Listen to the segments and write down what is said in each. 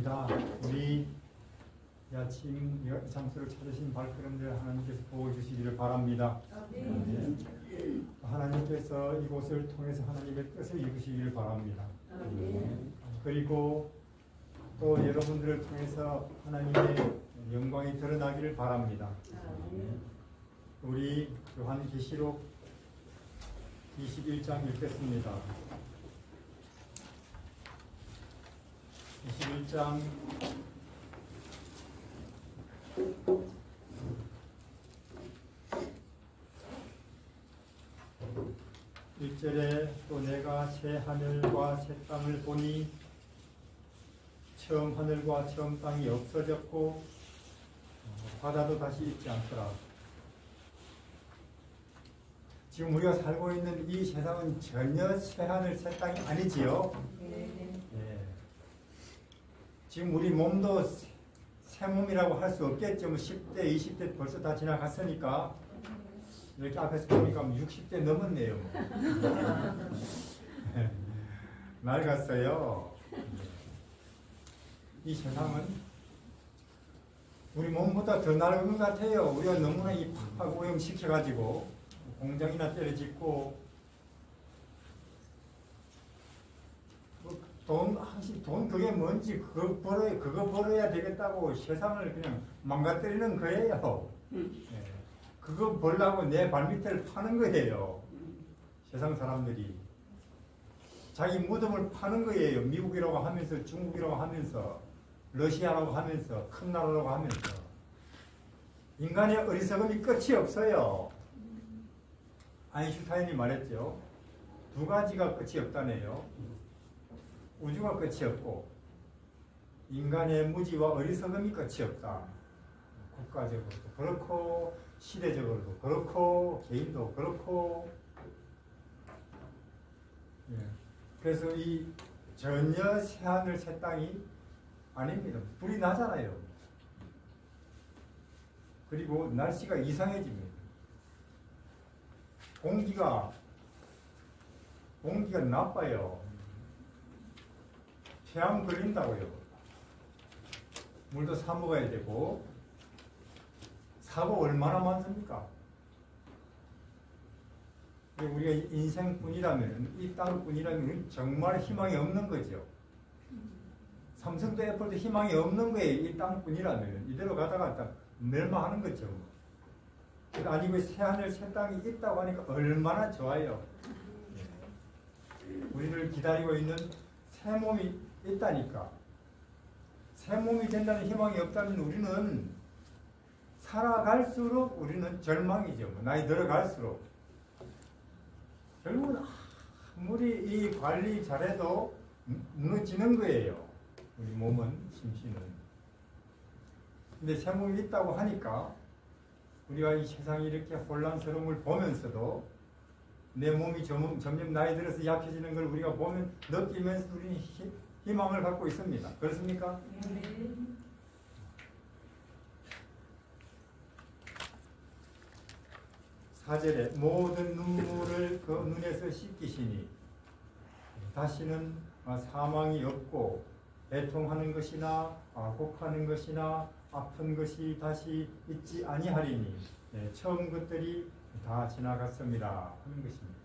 기도드립니다. 우리 이 아침 이 장소를 찾으신 발걸음들 하나님께서 보호주시기를 바랍니다. 하나님께서 이곳을 통해서 하나님의 뜻을 이루시기를 바랍니다. 그리고 또 여러분들을 통해서 하나님의 영광이 드러나기를 바랍니다. 우리 요한계시록 21장 읽겠습니다. 21장 1절에 또 내가 새 하늘과 새 땅을 보니 처음 하늘과 처음 땅이 없어졌고 바다도 다시 있지 않더라. 지금 우리가 살고 있는 이 세상은 전혀 새 하늘 새 땅이 아니지요. 지금 우리 몸도 새 몸이라고 할 수 없겠죠. 10대, 20대 벌써 다 지나갔으니까 이렇게 앞에서 보니까 60대 넘었네요. 낡았어요. 이 세상은 우리 몸보다 더 낡은 것 같아요. 우리가 너무나 이 팍팍 오염시켜가지고 공장이나 때려짓고 돈 그게 뭔지 그거 벌어야 되겠다고 세상을 그냥 망가뜨리는 거예요. 그거 벌라고 내 발밑을 파는 거예요. 세상 사람들이 자기 무덤을 파는 거예요. 미국이라고 하면서 중국이라고 하면서 러시아라고 하면서 큰 나라라고 하면서 인간의 어리석음이 끝이 없어요. 아인슈타인이 말했죠. 두 가지가 끝이 없다네요. 우주가 끝이 없고 인간의 무지와 어리석음이 끝이 없다. 국가적으로도 그렇고 시대적으로도 그렇고 개인도 그렇고. 그래서 이 전혀 새하늘 새 땅이 아닙니다. 불이 나잖아요. 그리고 날씨가 이상해집니다. 공기가 나빠요. 폐암 걸린다고요. 물도 사 먹어야 되고. 사고 얼마나 많습니까? 우리가 인생뿐이라면, 이 땅뿐이라면 정말 희망이 없는 거죠. 삼성도 애플도 희망이 없는 거예요. 이 땅뿐이라면. 이대로 가다가 멸망하는 거죠. 아니고 새하늘 새 땅이 있다고 하니까 얼마나 좋아요. 우리를 기다리고 있는 새 몸이 있다니까. 새 몸이 된다는 희망이 없다면 우리는 살아갈수록 우리는 절망이죠. 나이 들어갈수록. 결국은 아무리 이 관리 잘해도 무너지는 거예요. 우리 몸은, 심신은. 근데 새 몸이 있다고 하니까 우리가 이 세상이 이렇게 혼란스러움을 보면서도 내 몸이 점점 나이 들어서 약해지는 걸 우리가 보면 느끼면서 우리는 희망을 갖고 있습니다. 그렇습니까? 네. 4절에 모든 눈물을 그 눈에서 씻기시니 다시는 사망이 없고 애통하는 것이나 곡하는 것이나 아픈 것이 다시 있지 아니하리니 처음 것들이 다 지나갔습니다 하는 것입니다.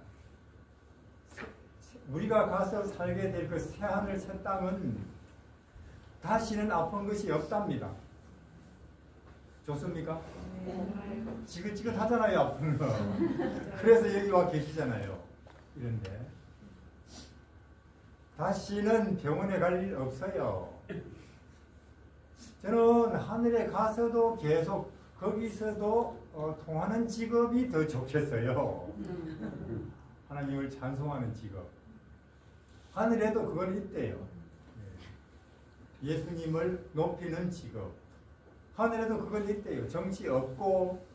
우리가 가서 살게 될 그 새하늘 새 땅은 다시는 아픈 것이 없답니다. 좋습니까? 지긋지긋하잖아요, 아픈 거. 그래서 여기 와 계시잖아요. 이런데 다시는 병원에 갈 일 없어요. 저는 하늘에 가서도 계속 거기서도 통하는 직업이 더 좋겠어요. 하나님을 찬송하는 직업. 하늘에도 그건 있대요. 예수님을 높이는 직업. 하늘에도 그건 있대요. 정치 없고,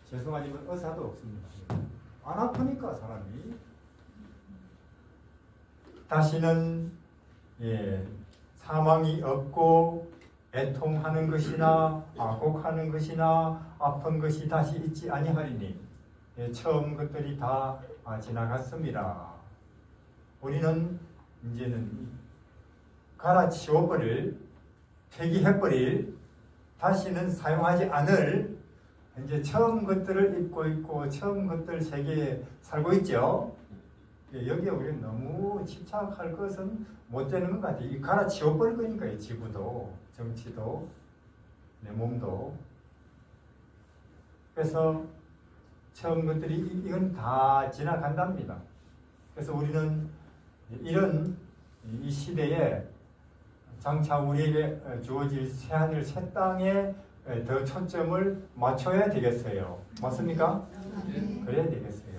죄송하지만 의사도 없습니다. 안 아프니까 사람이. 다시는 사망이 없고 애통하는 것이나 곡하는 것이나 아픈 것이 다시 있지 아니하리니 처음 것들이 다 지나갔습니다. 우리는 이제는 갈아치워버릴 폐기해버릴, 다시는 사용하지 않을 이제 처음 것들을 입고 있고 처음 것들 세계에 살고 있죠. 여기에 우리는 너무 집착할 것은 못 되는 것 같아요. 이 갈아치워버릴 거니까요. 지구도, 정치도, 내 몸도. 그래서 처음 것들이 이건 다 지나간답니다. 그래서 우리는 이런 이 시대에 장차 우리에게 주어질 새하늘 새 땅에 더 초점을 맞춰야 되겠어요. 맞습니까? 그래야 되겠어요.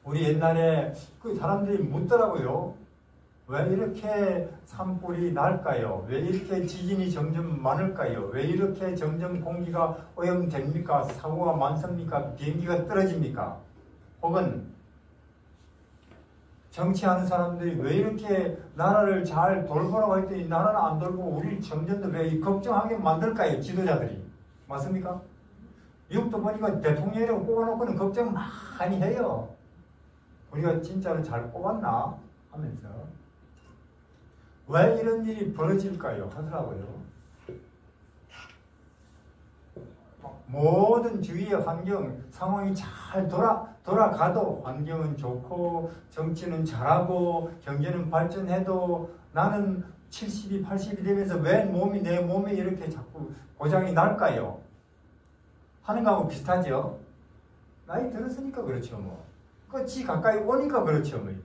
우리 옛날에 그 사람들이 묻더라고요. 왜 이렇게 산불이 날까요? 왜 이렇게 지진이 점점 많을까요? 왜 이렇게 점점 공기가 오염됩니까? 사고가 많습니까? 비행기가 떨어집니까? 혹은 정치하는 사람들이 왜 이렇게 나라를 잘 돌보라고 했더니 나라는 안 돌고 우리를 점점 더 왜 걱정하게 만들까요? 지도자들이. 맞습니까? 미국도 보니까 대통령이라고 뽑아놓고는 걱정 많이 해요. 우리가 진짜로 잘 뽑았나? 하면서. 왜 이런 일이 벌어질까요? 하더라고요. 모든 주위의 환경, 상황이 잘 돌아가도 환경은 좋고 정치는 잘하고 경제는 발전해도 나는 70이 80이 되면서 왜 내 몸이 이렇게 자꾸 고장이 날까요? 하는 거하고 비슷하죠? 나이 들었으니까 그렇죠 뭐. 끝이 가까이 오니까 그렇죠 뭐 이게.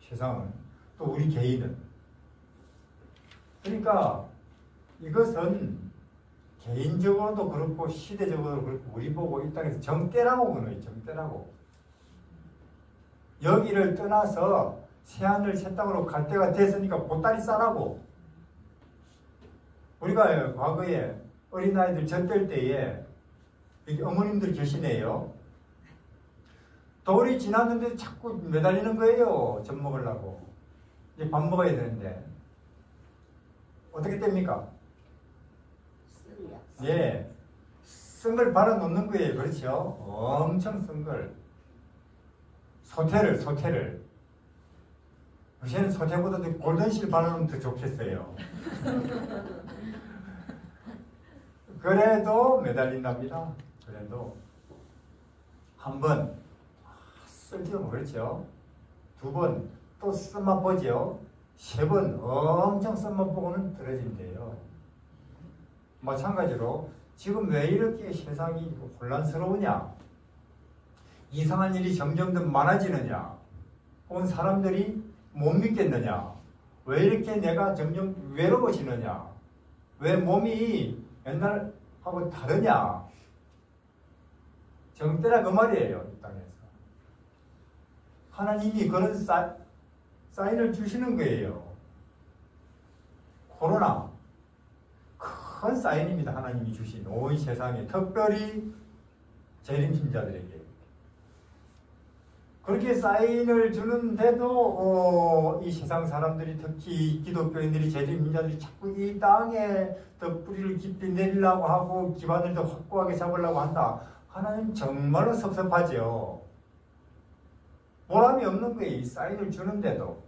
세상은. 또 우리 개인은. 그러니까 이것은 개인적으로도 그렇고 시대적으로도 그렇고 우리 보고 이 땅에서 정때라고 그러는 정때라고. 여기를 떠나서 새하늘 새 땅으로 갈 때가 됐으니까 보따리 싸라고. 우리가 과거에 어린아이들 젖될 때에 여기 어머님들 계시네요. 돌이 지났는데 자꾸 매달리는 거예요. 젖 먹으려고. 이제 밥 먹어야 되는데. 어떻게 됩니까? 예. 쓴 걸 발라 놓는 거예요. 그렇죠? 엄청 쓴 걸. 소태를. 요새는 소태보다도 골든실 발라놓으면 더 좋겠어요. 그래도 매달린답니다. 그래도. 한 번, 쓸데없고 그렇죠? 두 번, 또 쓴맛 보죠? 세 번, 엄청 쓴맛 보고는 떨어진대요. 마찬가지로 지금 왜 이렇게 세상이 혼란스러우냐? 이상한 일이 점점 더 많아지느냐? 혹은 사람들이 못 믿겠느냐? 왜 이렇게 내가 점점 외로워지느냐? 왜 몸이 옛날하고 다르냐? 정때라 그 말이에요. 이 땅에서. 하나님이 그런 사인을 주시는 거예요. 코로나. 큰 사인입니다. 하나님이 주신 온 세상에 특별히 재림신자들에게. 그렇게 사인을 주는데도 이 세상 사람들이 특히 기독교인들이 재림신자들이 자꾸 이 땅에 더 뿌리를 깊이 내리려고 하고 기반을 더 확고하게 잡으려고 한다. 하나님 정말로 섭섭하죠. 보람이 없는 거예요. 이 사인을 주는데도.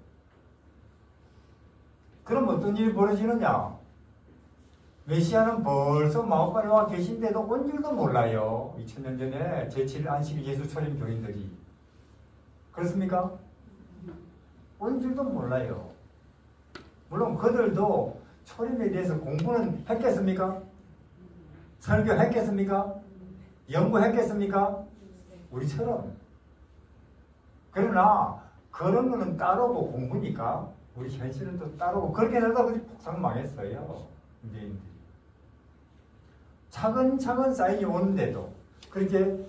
그럼 어떤 일이 벌어지느냐? 메시아는 벌써 마오간에 와 계신데도 온 줄도 몰라요. 2000년 전에 제7일 안식 예수 초림 교인들이. 그렇습니까? 온 줄도 몰라요. 물론 그들도 초림에 대해서 공부는 했겠습니까? 설교했겠습니까? 연구했겠습니까? 우리처럼. 그러나 그런 거는 따르고 공부니까 우리 현실은 또 따르고 그렇게 하다 보니 폭삭 망했어요. 문재인들이. 차근차근 사인이 오는데도 그렇게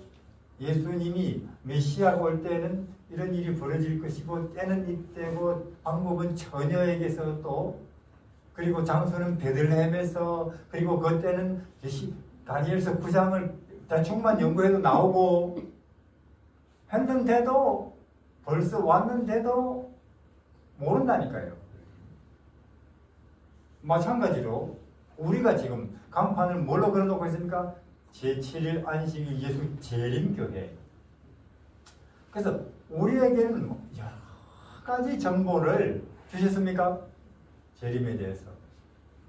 예수님이 메시아가 올 때는 이런 일이 벌어질 것이고 때는 이때고 방법은 처녀에게서 또 그리고 장소는 베들레헴에서 그리고 그때는 다니엘서 9장을 대충만 연구해도 나오고 했는데도 벌써 왔는데도 모른다니까요. 마찬가지로 우리가 지금 간판을 뭘로 걸어놓고 있습니까? 제7일 안식일 예수 재림교회. 그래서 우리에게는 여러 가지 정보를 주셨습니까? 재림에 대해서.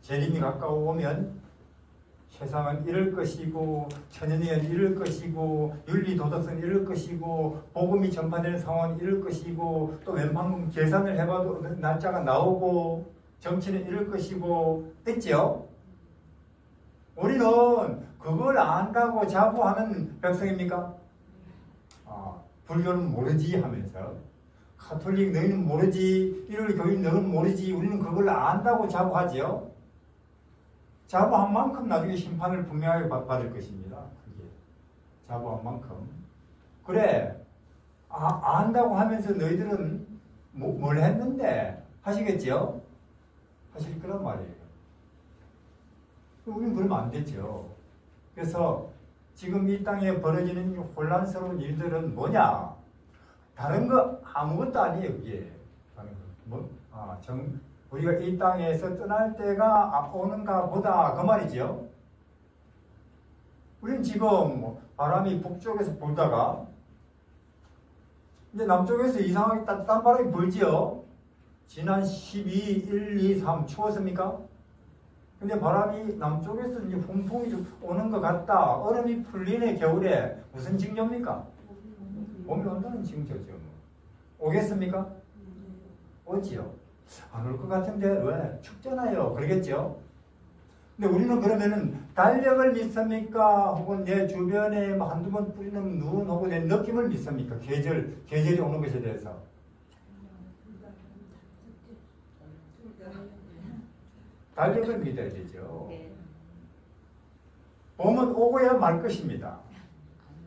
재림이 가까워오면 세상은 이럴 것이고 천연이는 이럴 것이고 윤리 도덕성은 이럴 것이고 복음이 전파되는 상황은 이럴 것이고 또 웬만큼 계산을 해봐도 날짜가 나오고 정치는 이럴 것이고 됐죠? 우리는 그걸 안다고 자부하는 백성입니까? 불교는 모르지 하면서 가톨릭 너희는 모르지, 일요일 교인 너희는 모르지, 우리는 그걸 안다고 자부하지요. 자부한 만큼 나중에 심판을 분명하게 받을 것입니다. 그게 자부한 만큼. 그래, 안다고 하면서 너희들은 뭘 했는데 하시겠지요? 하실 거란 말이에요. 우리는 그러면 안 되죠. 그래서 지금 이 땅에 벌어지는 혼란스러운 일들은 뭐냐? 다른 거 아무것도 아니에요. 그게 다른 거. 우리가 이 땅에서 떠날 때가 오는가 보다 그 말이죠. 우리는 지금 바람이 북쪽에서 불다가 이제 남쪽에서 이상하게 따뜻한 바람이 불지요. 지난 12, 1, 2, 3 추웠습니까? 근데 바람이 남쪽에서 이제 풍풍이 좀 오는 것 같다. 얼음이 풀리네 겨울에. 무슨 징조입니까? 봄이 온다는 징조죠. 오겠습니까? 오지요. 안 올 것 같은데 왜? 춥잖아요. 그러겠죠? 근데 우리는 그러면은 달력을 믿습니까? 혹은 내 주변에 한두 번 뿌리는 눈 혹은 내 느낌을 믿습니까? 계절이 오는 것에 대해서. 달력을 믿어야 되죠. 봄은 오고야 말 것입니다.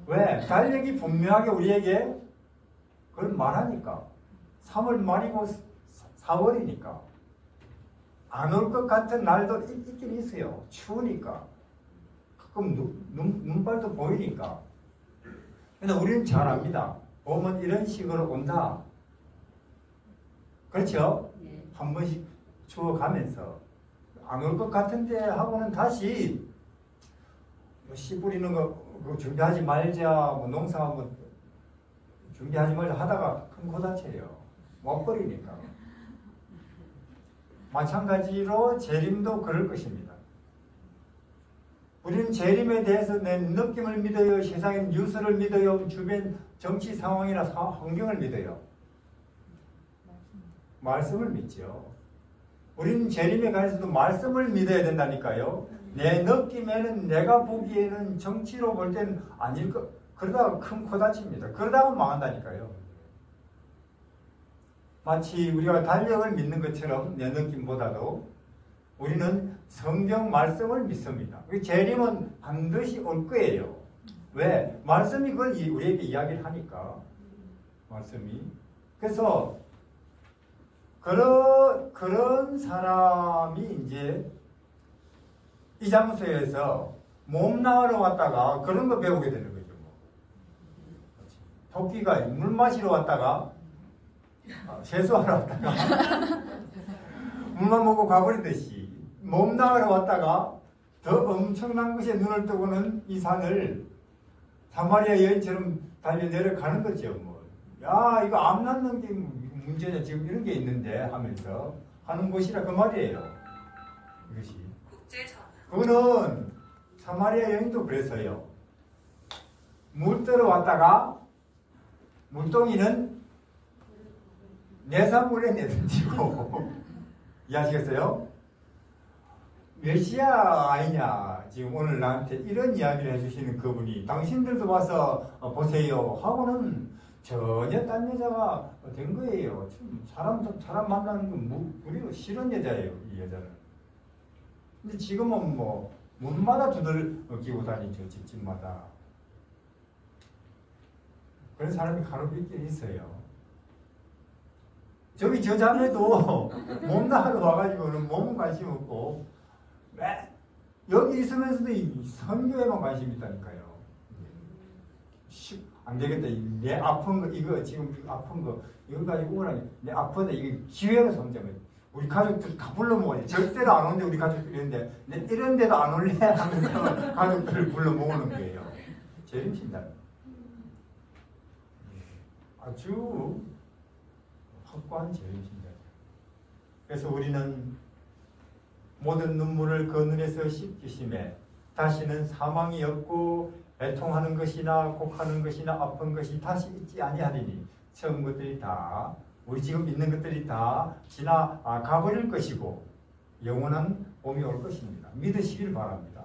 왜? 달력이 분명하게 우리에게 그걸 말하니까. 3월 말이고 4월이니까. 안 올 것 같은 날도 있긴 있어요. 추우니까. 가끔 눈발도 보이니까. 근데 우리는 잘 압니다. 봄은 이런 식으로 온다. 그렇죠? 한 번씩 추워가면서. 안 올 것 같은데 하고는 다시 씨 뿌리는 거 준비하지 말자, 농사 준비하지 말자 하다가 큰 코 다쳐요. 못 버리니까. 마찬가지로 재림도 그럴 것입니다. 우리는 재림에 대해서 내 느낌을 믿어요. 세상의 뉴스를 믿어요. 주변 정치 상황이나 환경을 믿어요. 말씀을 믿죠. 우리는 재림에 관해서도 말씀을 믿어야 된다니까요. 내 느낌에는 내가 보기에는 정치로 볼 때는 아닐 것. 그러다가 큰 코 다칩니다. 그러다가 망한다니까요. 마치 우리가 달력을 믿는 것처럼 내 느낌보다도 우리는 성경 말씀을 믿습니다. 재림은 반드시 올 거예요. 왜? 말씀이 그걸 우리에게 이야기를 하니까. 말씀이. 그래서 그런 사람이 이제 이 장소에서 몸 나으러 왔다가 그런 거 배우게 되는 거죠. 토끼가 물 마시러 왔다가 세수하러 왔다가 물만 먹고 가버리듯이 몸 나으러 왔다가 더 엄청난 것에 눈을 뜨고는 이 산을 사마리아 여인처럼 달려 내려가는 거죠. 야, 이거 암 낳는 게 문제냐, 지금 이런 게 있는데 하면서 하는 것이라 그 말이에요. 이것이. 그거는 사마리아 여인도 그랬어요. 물 뜨러 왔다가 물동이는 내산물에 내던지고 이해하시겠어요? 메시아 아니냐 지금 오늘 나한테 이런 이야기를 해주시는 그분이 당신들도 와서 보세요 하고는 전혀 딴 여자가 된 거예요. 사람 만나는 건 우리가 싫은 여자예요. 이 여자는. 근데 지금은 문마다 두들기고 다니죠. 집집마다. 그런 사람이 간혹 있긴 있어요. 저기 저 자매도 몸나하러 와가지고는 몸은 관심 없고 왜 여기 있으면서도 선교에만 관심 있다니까요. 안 되겠다. 내 아픈 거 이거 지금 아픈 거 이거 가지고 오라니 내 아픈데 이게 기회로 삼자면 우리 가족들 다 불러 모아야 절대로 안 오는데 우리 가족들 이런데 내 이런 데도 안 올래 하면서 가족들을 불러 모으는 거예요. 재림신다. 아주 확고한 재림신다. 그래서 우리는 모든 눈물을 그 눈에서 씻기심에 다시는 사망이 없고 애통하는 것이나 곡하는 것이나 아픈 것이 다시 있지 아니하리니 처음 것들이 다 우리 지금 있는 것들이 다 가버릴 것이고 영원한 봄이 올 것입니다. 믿으시길 바랍니다.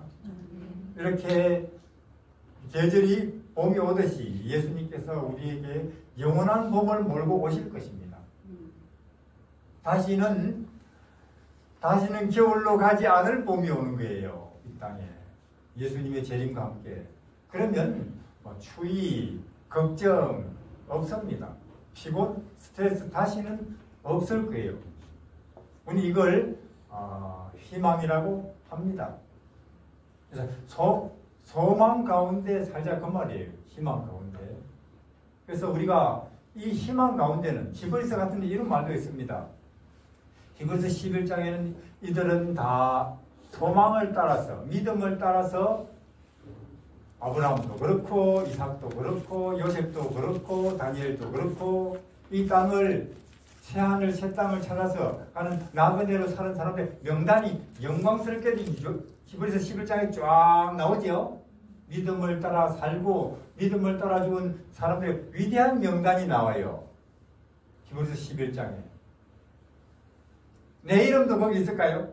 이렇게 계절이 봄이 오듯이 예수님께서 우리에게 영원한 봄을 몰고 오실 것입니다. 다시는 겨울로 가지 않을 봄이 오는 거예요. 이 땅에 예수님의 재림과 함께. 그러면 추위, 걱정 없습니다. 피곤, 스트레스 다시는 없을 거예요. 우리 이걸 희망이라고 합니다. 그래서 소망 가운데 살자 그 말이에요. 희망 가운데. 그래서 우리가 이 희망 가운데는 히브리서 같은 데 이런 말도 있습니다. 히브리서 11장에는 이들은 다 소망을 따라서 믿음을 따라서 아브라함도 그렇고 이삭도 그렇고 요셉도 그렇고 다니엘도 그렇고 이 땅을 새하늘 새 땅을 찾아서 가는 나그네로 사는 사람들의 명단이 영광스럽게 히브리서 11장에 쫙 나오죠. 믿음을 따라 살고 믿음을 따라 죽은 사람들의 위대한 명단이 나와요. 히브리서 11장에. 내 이름도 거기 있을까요?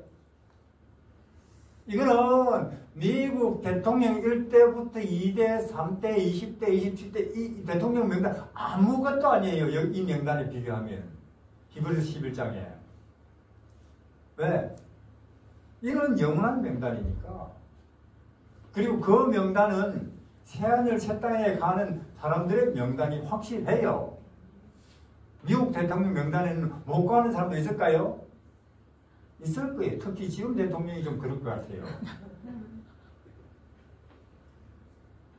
이거는 미국 대통령 1대부터 2대, 3대, 20대, 27대 이 대통령 명단 아무것도 아니에요. 이 명단에 비교하면. 히브리서 11장에. 왜? 이건 영원한 명단이니까. 그리고 그 명단은 새하늘 새 땅에 가는 사람들의 명단이 확실해요. 미국 대통령 명단에는 못 가는 사람도 있을까요? 있을 거예요. 특히 지금 대통령이 좀 그럴 것 같아요.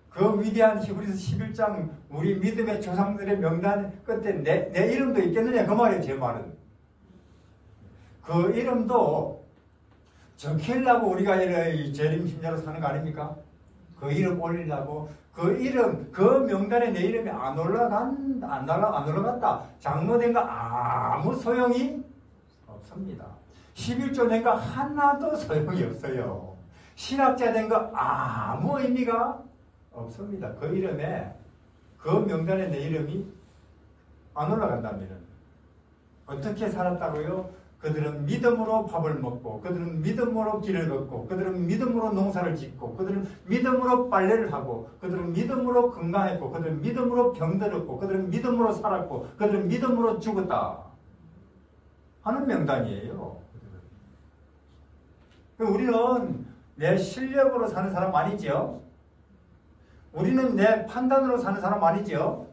그 위대한 히브리서 11장 우리 믿음의 조상들의 명단 끝에 내 이름도 있겠느냐 그 말이에요. 제 말은. 그 이름도 적히려고 우리가 이 재림신자로 사는 거 아닙니까? 그 이름 올리려고 그 이름 그 명단에 내 이름이 안 올라갔다. 장로된 거 아무 소용이 없습니다. 11조 된 거 하나도 소용이 없어요. 신학자 된 거 아무 의미가 없습니다. 그 이름에 그 명단에 내 이름이 안 올라간다면 어떻게 살았다고요? 그들은 믿음으로 밥을 먹고 그들은 믿음으로 길을 걷고 그들은 믿음으로 농사를 짓고 그들은 믿음으로 빨래를 하고 그들은 믿음으로 건강했고 그들은 믿음으로 병들었고 그들은 믿음으로 살았고 그들은 믿음으로 죽었다 하는 명단이에요. 우리는 내 실력으로 사는 사람 아니죠? 우리는 내 판단으로 사는 사람 아니죠?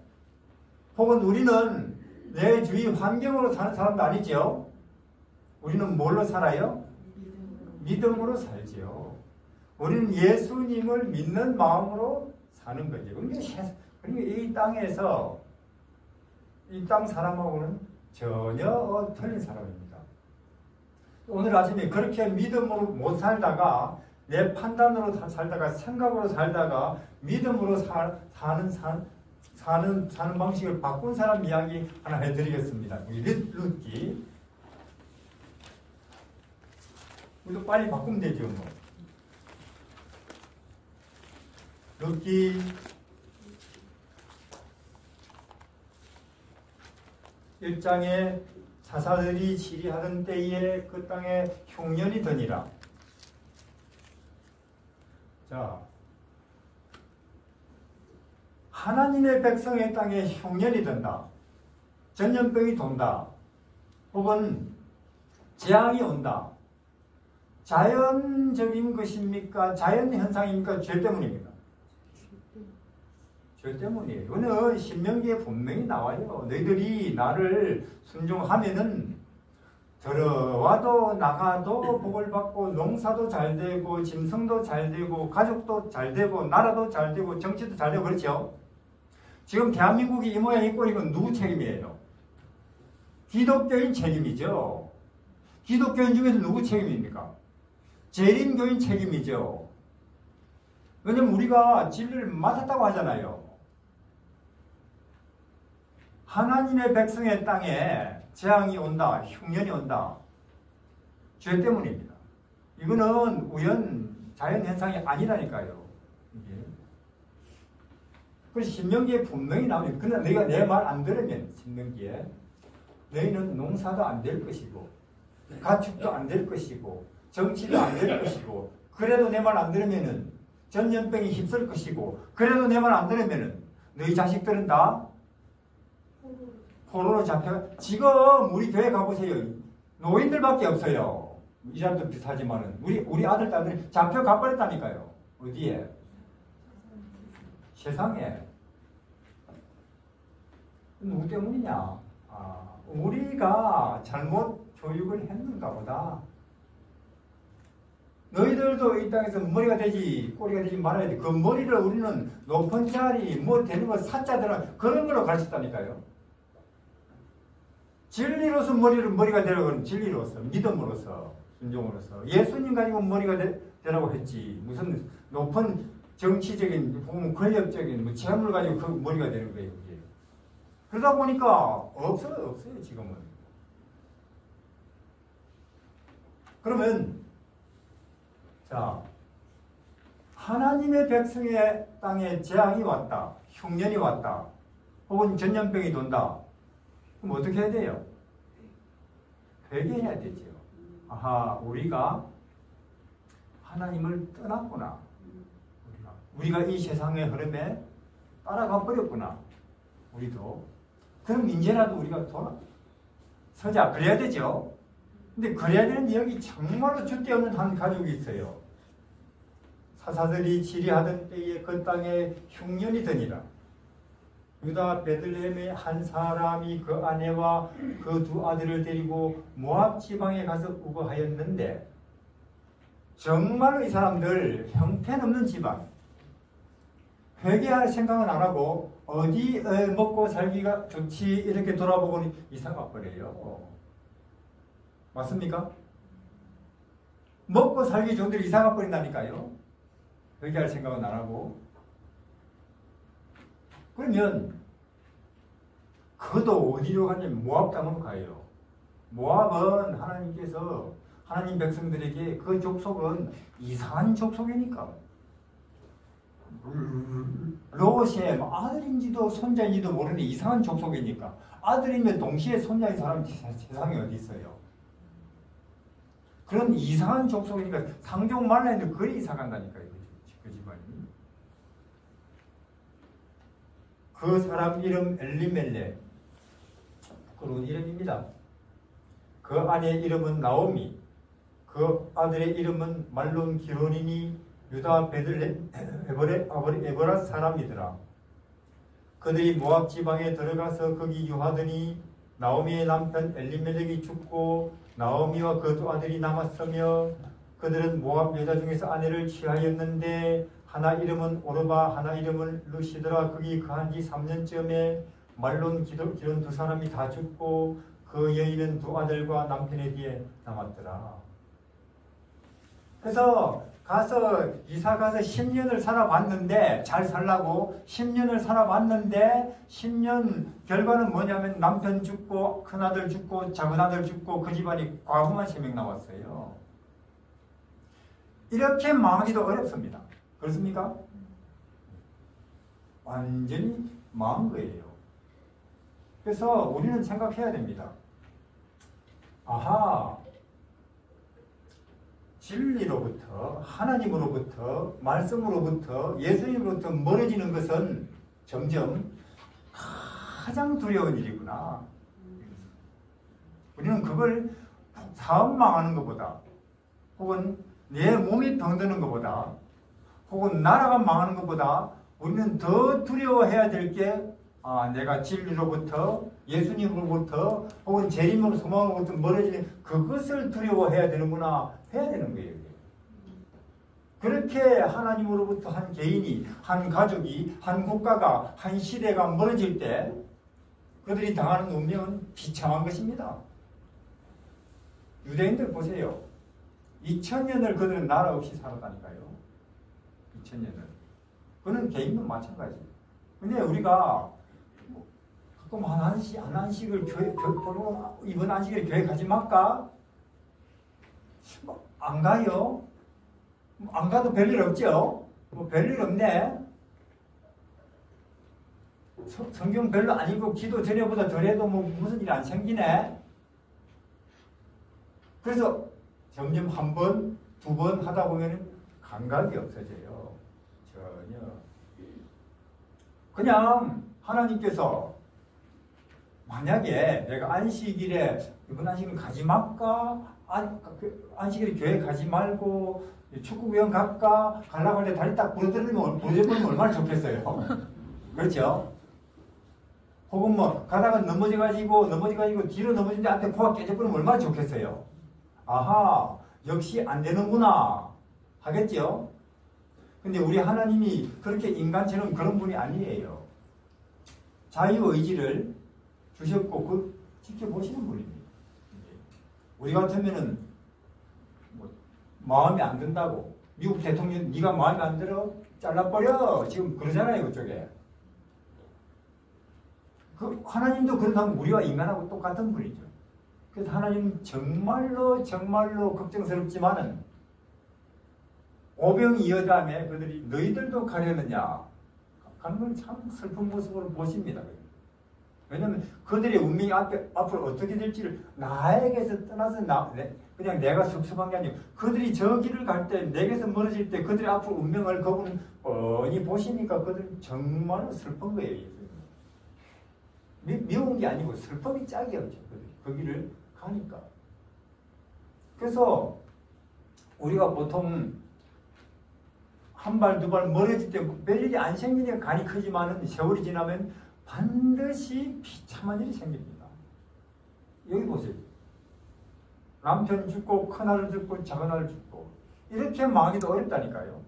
혹은 우리는 내 주위 환경으로 사는 사람도 아니죠? 우리는 뭘로 살아요? 믿음으로 살지요. 우리는 예수님을 믿는 마음으로 사는 거죠. 그러니까 이 땅에서 이 땅 사람하고는 전혀 틀린 사람입니다. 오늘 아침에 그렇게 믿음으로 못 살다가 내 판단으로 살다가 생각으로 살다가 믿음으로 사는 방식을 바꾼 사람 이야기 하나 해드리겠습니다. 우리 룻기. 우리도 빨리 바꾸면 되죠. 뭐. 룻기 1장에 사사들이 시리하던 때에 그 땅에 흉년이 드니라. 자, 하나님의 백성의 땅에 흉년이 든다. 전염병이 돈다. 혹은 재앙이 온다. 자연적인 것입니까? 자연현상입니까? 죄 때문입니다. 죄 때문이에요. 이거는 신명기에 분명히 나와요. 너희들이 나를 순종하면은 들어와도 나가도 복을 받고 농사도 잘 되고 짐승도 잘 되고 가족도 잘 되고 나라도 잘 되고 정치도 잘 되고 그렇죠? 지금 대한민국이 이 모양 이 꼴인 건 누구 책임이에요? 기독교인 책임이죠. 기독교인 중에서 누구 책임입니까? 재림교인 책임이죠. 왜냐면 우리가 진리를 맡았다고 하잖아요. 하나님의 백성의 땅에 재앙이 온다, 흉년이 온다. 죄 때문입니다. 이거는 자연현상이 아니라니까요. 이게. 그래서 신명기에 분명히 나오니, 그러나 너희가 내 말 안 들으면, 신명기에, 너희는 농사도 안 될 것이고, 가축도 안 될 것이고, 정치도 안 될 것이고, 그래도 내 말 안 들으면은 전염병이 휩쓸 것이고, 그래도 내 말 안 들으면은 너희 자식들은 다 포로로 잡혀. 지금 우리 교회 가보세요. 노인들밖에 없어요. 이 사람도 비슷하지만은 우리 아들 딸들이 잡혀 가버렸다니까요. 어디에? 세상에. 누구 때문이냐? 우리가 잘못 교육을 했는가 보다. 너희들도 이 땅에서 머리가 되지 꼬리가 되지 말아야 돼. 그 머리를 우리는 높은 자리 뭐 되는 거 사자들은 그런 걸로 가르쳤다니까요. 진리로서 머리가 되라고 진리로서 믿음으로서 순종으로서 예수님 가지고 머리가 되라고 했지. 무슨 높은 정치적인 권력적인 뭐 재물 가지고 그 머리가 되는 거예요. 그게. 그러다 보니까 없어요 지금은. 그러면 자, 하나님의 백성의 땅에 재앙이 왔다, 흉년이 왔다, 혹은 전염병이 돈다. 그럼 어떻게 해야 돼요? 회개해야 되죠. 아하, 우리가 하나님을 떠났구나. 우리가 이 세상의 흐름에 따라가 버렸구나. 우리도. 그럼 이제라도 우리가 서자. 그래야 되죠. 근데 그래야 되는데 여기 정말로 줏대 없는 한 가족이 있어요. 사사들이 지리하던 때에 그 땅에 흉년이 드니라. 유다 베들레헴의 한 사람이 그 아내와 그 두 아들을 데리고 모압 지방에 가서 우거하였는데, 정말로 이 사람들 형편없는 집안, 회개할 생각은 안 하고 어디 먹고 살기가 좋지 이렇게 돌아보고는 이사가 버려요. 맞습니까? 먹고 살기 좋은데 이사가 버린다니까요. 회개할 생각은 안 하고. 그러면 그도 어디로 가냐면 모압 땅으로 가요. 모압은 하나님께서 하나님 백성들에게 그 족속은 이상한 족속이니까. 롯의 아들인지도 손자인지도 모르는 이상한 족속이니까. 아들이면 동시에 손자인 사람이 세상에 어디 있어요. 그런 이상한 족속이니까 상종 말라인데 그리 이사 간다니까요. 그 집안이. 그 사람 이름 엘리멜렉. 그런 이름입니다. 그 아내의 이름은 나오미. 그 아들의 이름은 말론 기론이니 유다 베들레 에보라 사람이더라. 그들이 모압 지방에 들어가서 거기 유하더니 나오미의 남편 엘리멜렉이 죽고 나오미와 그 두 아들이 남았으며, 그들은 모압 여자 중에서 아내를 취하였는데 하나 이름은 오르바 하나 이름은 루시더라. 거기 거한 지 3년쯤에 말론 기론 두 사람이 다 죽고 그 여인은 두 아들과 남편의 뒤에 남았더라. 그래서 이사 가서 10년을 살아봤는데, 잘 살라고 10년을 살아봤는데 10년 결과는 뭐냐면 남편 죽고 큰아들 죽고 작은아들 죽고 그 집안이 과부만 3명 나왔어요. 이렇게 망하기도 어렵습니다. 그렇습니까? 완전히 망한 거예요. 그래서 우리는 생각해야 됩니다. 아하, 진리로부터, 하나님으로부터, 말씀으로부터, 예수님으로부터 멀어지는 것은 점점 가장 두려운 일이구나. 우리는 그걸 사업 망하는 것보다, 혹은 내 몸이 병드는 것보다, 혹은 나라가 망하는 것보다 우리는 더 두려워해야 될 게, 내가 진리로부터, 예수님으로부터, 혹은 재림으로 소망으로부터 멀어지는 그것을 두려워해야 되는구나, 해야 되는 거예요. 그렇게 하나님으로부터 한 개인이, 한 가족이, 한 국가가, 한 시대가 멀어질 때 그들이 당하는 운명은 비참한 것입니다. 유대인들 보세요. 2000년을 그들은 나라 없이 살았다니까요. 2000년을. 그는 개인도 마찬가지. 근데 우리가 가끔 한식을 교회, 이번 한식을 교회 가지 말까? 안 가요? 안 가도 별일 없죠? 별일 없네? 성경 별로 안 읽고 기도 전에보다 덜해도 무슨 일이 안 생기네? 그래서 점점 한 번, 두 번 하다 보면 감각이 없어져요. 전혀. 그냥 하나님께서 만약에 내가 안식일에 이번 안식일 가지 말까? 안식일에 교회 가지 말고 축구공연 갈까? 가려고 하는데 다리 딱 부러뜨리면 얼마나 좋겠어요. 그렇죠? 혹은 가다가 넘어져가지고 뒤로 넘어지는데 앞에 코가 깨져버리면 얼마나 좋겠어요. 아하, 역시 안 되는구나 하겠죠? 근데 우리 하나님이 그렇게 인간처럼 그런 분이 아니에요. 자유의지를 주셨고 지켜보시는 분입니다. 우리 같으면은 마음에 안 든다고 미국 대통령 네가 마음에 안 들어? 잘라버려 지금 그러잖아요. 그쪽에. 하나님도 그렇다면 우리와 인간하고 똑같은 분이죠. 그래서 하나님은 정말로 걱정스럽지만은 오병이어다음에 그들이 너희들도 가려느냐 가는 건 참 슬픈 모습으로 보십니다. 왜냐하면 그들의 운명이 앞으로 어떻게 될지를 나에게서 떠나서 그냥 내가 섭섭한 게 아니고 그들이 저 길을 갈 때 내게서 멀어질 때 그들의 앞으로 운명을 그분은 뻔히 보시니까 그들은 정말로 슬픈 거예요. 미운 게 아니고 슬픔이 짝이 없죠. 그 길을 가니까. 그래서 우리가 보통 한 발, 두 발 멀어질 때 별일이 안 생기니까 간이 크지만은 세월이 지나면 반드시 비참한 일이 생깁니다. 여기 보세요. 남편 죽고 큰아들 죽고 작은아들 죽고 이렇게 망하기도 어렵다니까요.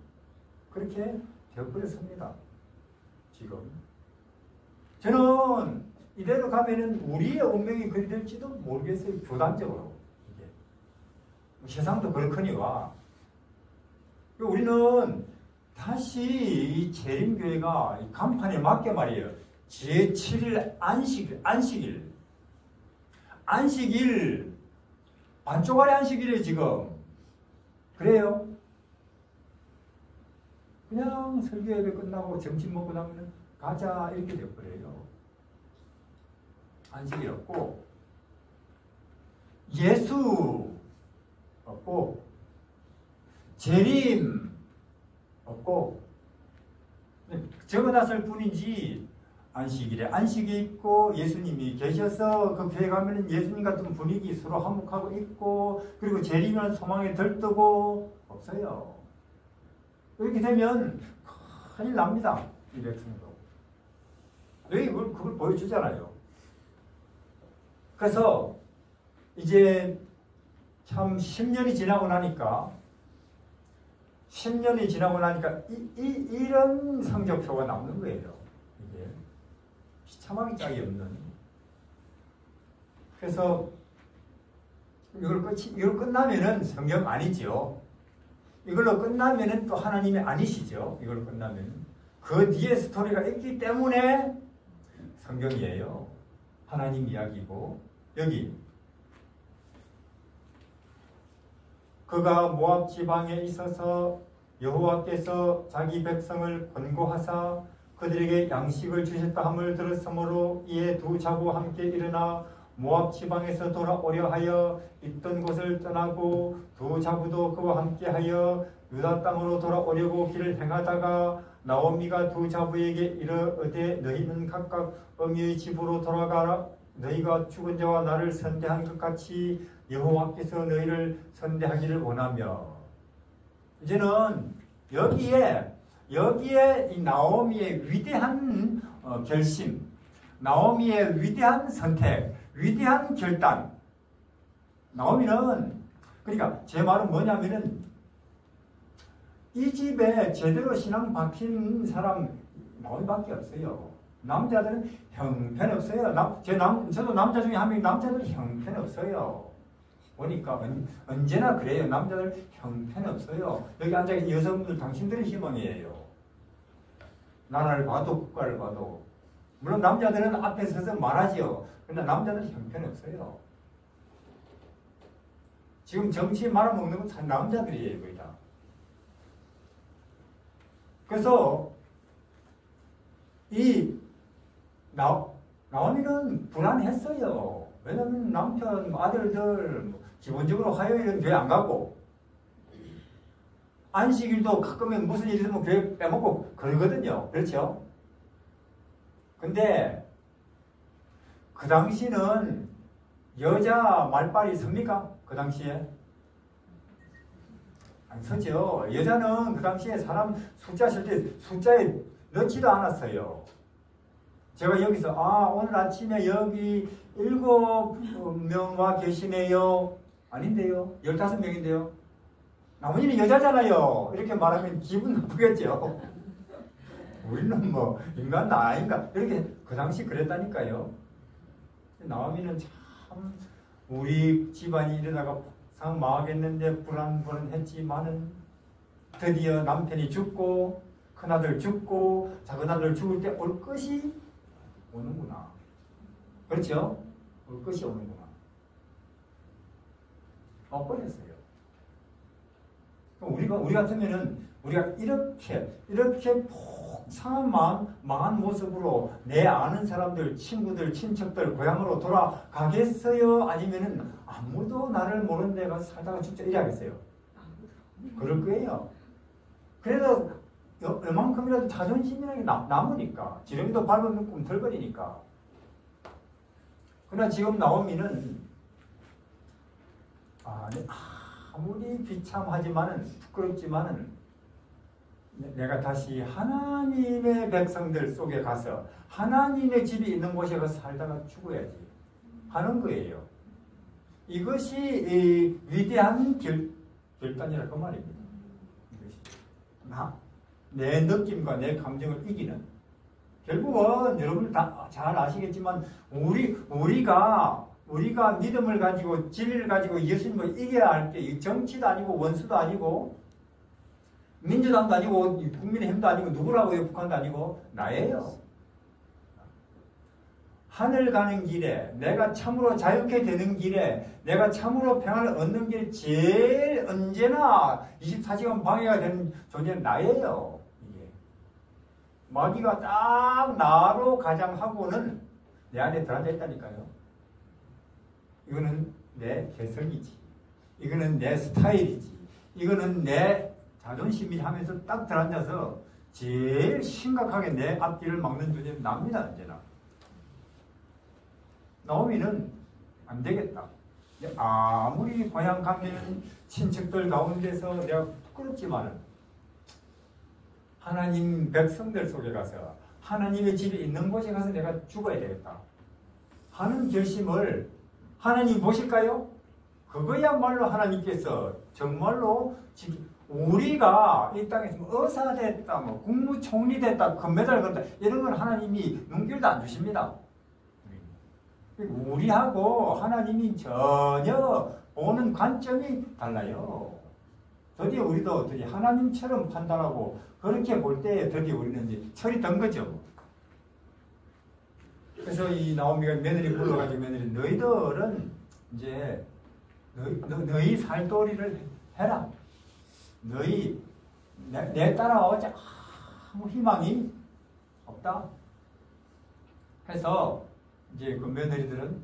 그렇게 되어버렸습니다. 지금. 저는 이대로 가면은 우리의 운명이 그리 될지도 모르겠어요. 교단적으로. 이게. 세상도 그렇거니와. 우리는 다시 이 재림교회가 간판에 맞게 말이에요. 제7일 안식일. 반쪽알이 안식일이에요, 지금. 그래요? 그냥 설교 예배 끝나고 점심 먹고 나면 가자, 이렇게 되어버려요. 안식일 없고, 예수 없고, 재림 없고, 적어놨을 뿐이지, 안식일에 안식이 있고, 예수님이 계셔서 그 교회 가면은 예수님 같은 분위기 서로 화목하고 있고, 그리고 재림이라는 소망에 들뜨고, 없어요. 이렇게 되면 큰일 납니다. 이 백성도. 여기 그걸 보여주잖아요. 그래서 이제 참 10년이 지나고 나니까 이런 성적표가 나오는 거예요. 이게 비참하기 짝이 없는. 그래서 이걸 끝나면은 성경 아니죠. 이걸로 끝나면은 또 하나님이 아니시죠. 이걸로 끝나면 그 뒤에 스토리가 있기 때문에 성경이에요. 하나님 이야기고. 여기 그가 모압 지방에 있어서 여호와께서 자기 백성을 권고하사 그들에게 양식을 주셨다 함을 들었으므로 이에 두 자부와 함께 일어나 모압 지방에서 돌아오려 하여 있던 곳을 떠나고 두 자부도 그와 함께하여 유다 땅으로 돌아오려고 길을 행하다가 나오미가 두 자부에게 이르되 너희는 각각 어미의 집으로 돌아가라. 너희가 죽은 자와 나를 선대한 것 같이 여호와께서 너희를 선대하기를 원하며. 이제는 여기에 이 나오미의 위대한 결심, 나오미의 위대한 선택, 위대한 결단. 나오미는, 그러니까 제 말은 뭐냐면은 이 집에 제대로 신앙 박힌 사람 나오미밖에 없어요. 남자들은 형편없어요. 저도 남자 중에 한 명, 남자들은 형편없어요. 보니까 언제나 그래요. 남자들 형편없어요. 여기 앉아계신 여성분들 당신들의 희망이에요. 나라를 봐도 국가를 봐도. 물론 남자들은 앞에 서서 말하지요. 그러나 남자들은 형편없어요. 지금 정치에 말아먹는 건 남자들이에요, 거의 다. 그래서 이 나오미는 불안했어요. 왜냐면 남편, 아들들 기본적으로 화요일은 교회 안 가고 안식일도 가끔은 무슨 일 있으면 교회 빼먹고 그러거든요. 그렇죠? 근데 그 당시는 여자 말빨이 섭니까? 그 당시에? 안 서죠. 여자는 그 당시에 사람 숫자 셀 때 숫자에 넣지도 않았어요. 제가 여기서 오늘 아침에 여기 7명 와 계시네요. 아닌데요. 15명인데요. 나머지는 여자잖아요. 이렇게 말하면 기분 나쁘겠죠. 우리는 뭐 인간 아닌가 이렇게 그 당시 그랬다니까요. 나오미는 참 우리 집안이 이러다가 상 망하겠는데 불안했지만은 드디어 남편이 죽고 큰아들 죽고 작은아들 죽을 때 올 것이 오는구나. 그렇죠? 올 것이 오는구나. 버렸어요. 우리 같으면은 우리가 이렇게 망한 모습으로 내 아는 사람들, 친구들, 친척들 고향으로 돌아가겠어요? 아니면은 아무도 나를 모르는 데 가서 살다가 죽자 이래 하겠어요? 그럴 거예요. 그래도 얼만큼이라도 자존심이라는 게 남으니까 지렁이도 밟으면 꿈틀거리니까. 그러나 지금 나오미는 아무리 비참하지만은 부끄럽지만은 내가 다시 하나님의 백성들 속에 가서 하나님의 집이 있는 곳에 가서 살다가 죽어야지 하는 거예요. 이것이 위대한 결단이라 그 말입니다. 내 느낌과 내 감정을 이기는. 결국은 여러분 다 잘 아시겠지만 우리가 믿음을 가지고 진리를 가지고 예수님을 이겨야 할 게 정치도 아니고 원수도 아니고 민주당도 아니고 국민의힘도 아니고 누구라고요? 북한도 아니고 나예요. 하늘 가는 길에 내가 참으로 자유케 되는 길에 내가 참으로 평안을 얻는 길에 제일 언제나 24시간 방해가 되는 존재는 나예요. 이게 마귀가 딱 나로 가장하고는 내 안에 들어앉아 있다니까요. 이거는 내 개성이지. 이거는 내 스타일이지. 이거는 내 자존심이 하면서 딱 들어앉아서 제일 심각하게 내 앞길을 막는 존재는 납니다. 언제나. 나오미는 안 되겠다. 아무리 고향 가면 친척들 가운데서 내가 부끄럽지만은 하나님 백성들 속에 가서 하나님의 집이 있는 곳에 가서 내가 죽어야 되겠다 하는 결심을 하나님 보실까요? 그거야말로 하나님께서 정말로 우리가 이 땅에서 의사 됐다, 국무총리 됐다, 금메달 걸었다 이런 건 하나님이 눈길도 안 주십니다. 우리하고 하나님이 전혀 보는 관점이 달라요. 드디어 우리도 드디어 하나님처럼 판단하고 그렇게 볼 때 드디어 우리는 이제 철이 든 거죠. 그래서 이 나오미가 며느리 불러가지고 며느리 너희들은 이제 너희 살도리를 해라. 너희 내 따라오자 아무 희망이 없다. 해서 이제 그 며느리들은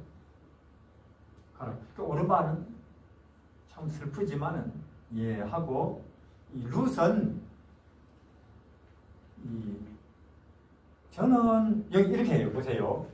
가라. 그 오르바는 참 슬프지만은 하고 이 룻은 저는 여기 이렇게 해요. 보세요.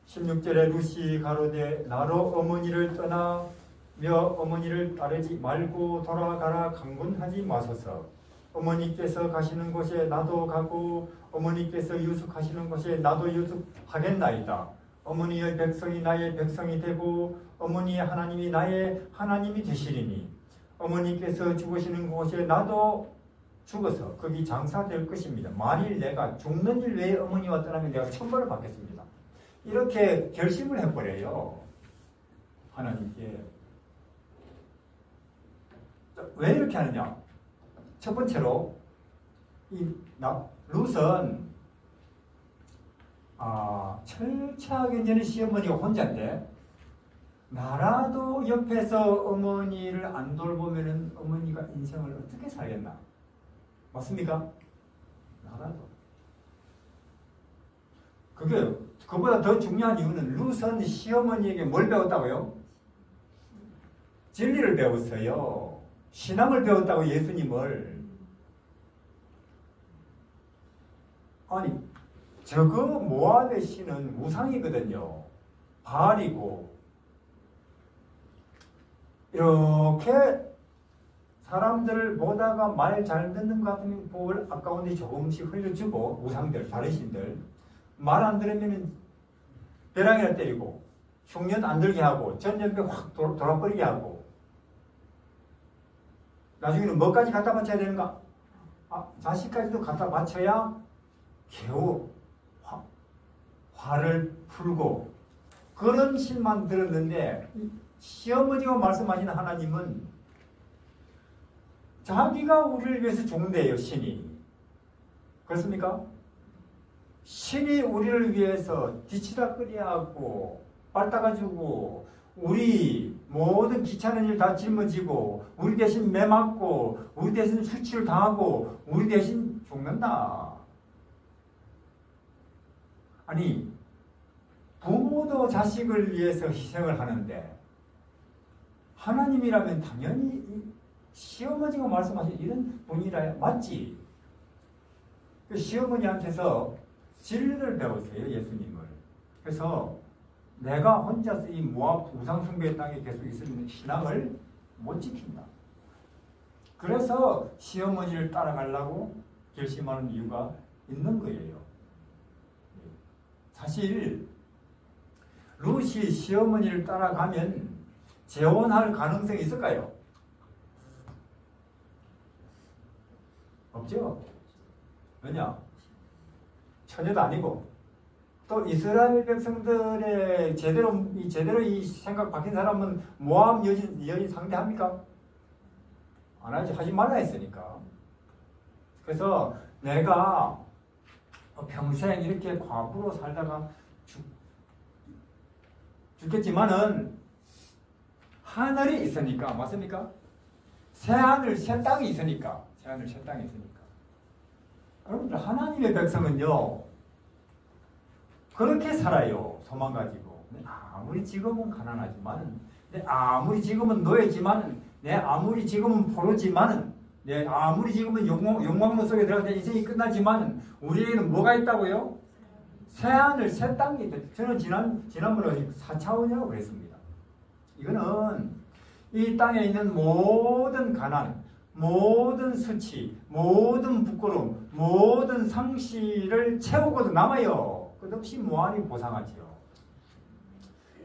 16절에 룻이 가로되 나로 어머니를 떠나며 어머니를 따르지 말고 돌아가라 강군하지 마소서. 어머니께서 가시는 곳에 나도 가고 어머니께서 유숙하시는 곳에 나도 유숙하겠나이다. 어머니의 백성이 나의 백성이 되고 어머니의 하나님이 나의 하나님이 되시리니 어머니께서 죽으시는 곳에 나도 죽어서 거기 장사될 것입니다. 만일 내가 죽는 일 외에 어머니와 떠나면 내가 천벌을 받겠습니다. 이렇게 결심을 해버려요. 하나님께. 왜 이렇게 하느냐? 첫 번째로 룻은 철저하게 이제는 시어머니가 혼자인데 나라도 옆에서 어머니를 안 돌보면은 어머니가 인생을 어떻게 살겠나? 맞습니까? 나라도. 그보다 더 중요한 이유는 룻은 시어머니에게 뭘 배웠다고요? 진리를 배웠어요. 신앙을 배웠다고 예수님을. 아니 저거 모압의 신은 우상이거든요. 바알이고 이렇게 사람들을 보다가 말 잘 듣는 것 같으면 복을 아까운데 조금씩 흘려주고 우상들, 다른 신들 말 안 들으면 벼랑이나 때리고 흉년 안 들게 하고 전염병 확 돌아버리게 하고 나중에는 뭐까지 갖다 바쳐야 되는가? 자식까지도 갖다 바쳐야 겨우 화를 풀고 그런 신만 들었는데 시어머니가 말씀하신 하나님은 자기가 우리를 위해서 죽는데요. 신이. 그렇습니까? 신이 우리를 위해서 뒤치다 끄리하고 빨다가지고 우리 모든 귀찮은 일 다 짊어지고 우리 대신 매맞고 우리 대신 수치를 당하고 우리 대신 죽는다. 아니 부모도 자식을 위해서 희생을 하는데 하나님이라면 당연히 시어머니가 말씀하신 이런 분이라 맞지. 그 시어머니한테서 진리를 배웠어요. 예수님을. 그래서 내가 혼자서 이 모압 우상숭배의 땅에 계속 있으면 신앙을 못 지킨다. 그래서 시어머니를 따라가려고 결심하는 이유가 있는 거예요. 사실 룻이 시어머니를 따라가면 재혼할 가능성이 있을까요? 없죠? 왜냐? 처녀도 아니고 또 이스라엘 백성들의 제대로 이 생각 바뀐 사람은 모압 여인 상대합니까? 안 하지. 하지 말라 했으니까. 그래서 내가 평생 이렇게 과부로 살다가 죽겠지만은 하늘이 있으니까. 맞습니까? 새하늘 새 땅이 있으니까. 새하늘 새 땅이 있으니까. 여러분들 하나님의 백성은요 그렇게 살아요. 소망 가지고. 아무리 지금은 가난하지만 내 아무리 지금은 노예지만 내 아무리 지금은 포로지만 내 아무리 지금은 욕망문 속에 들어갈 때 인생이 끝나지만 우리에게는 뭐가 있다고요? 새하늘 새 땅이 있다. 저는 지난번에 4차원이라고 그랬습니다. 이거는 이 땅에 있는 모든 가난, 모든 수치, 모든 부끄러움, 모든 상실을 채우고도 남아요. 끝없이 무한히 보상하지요.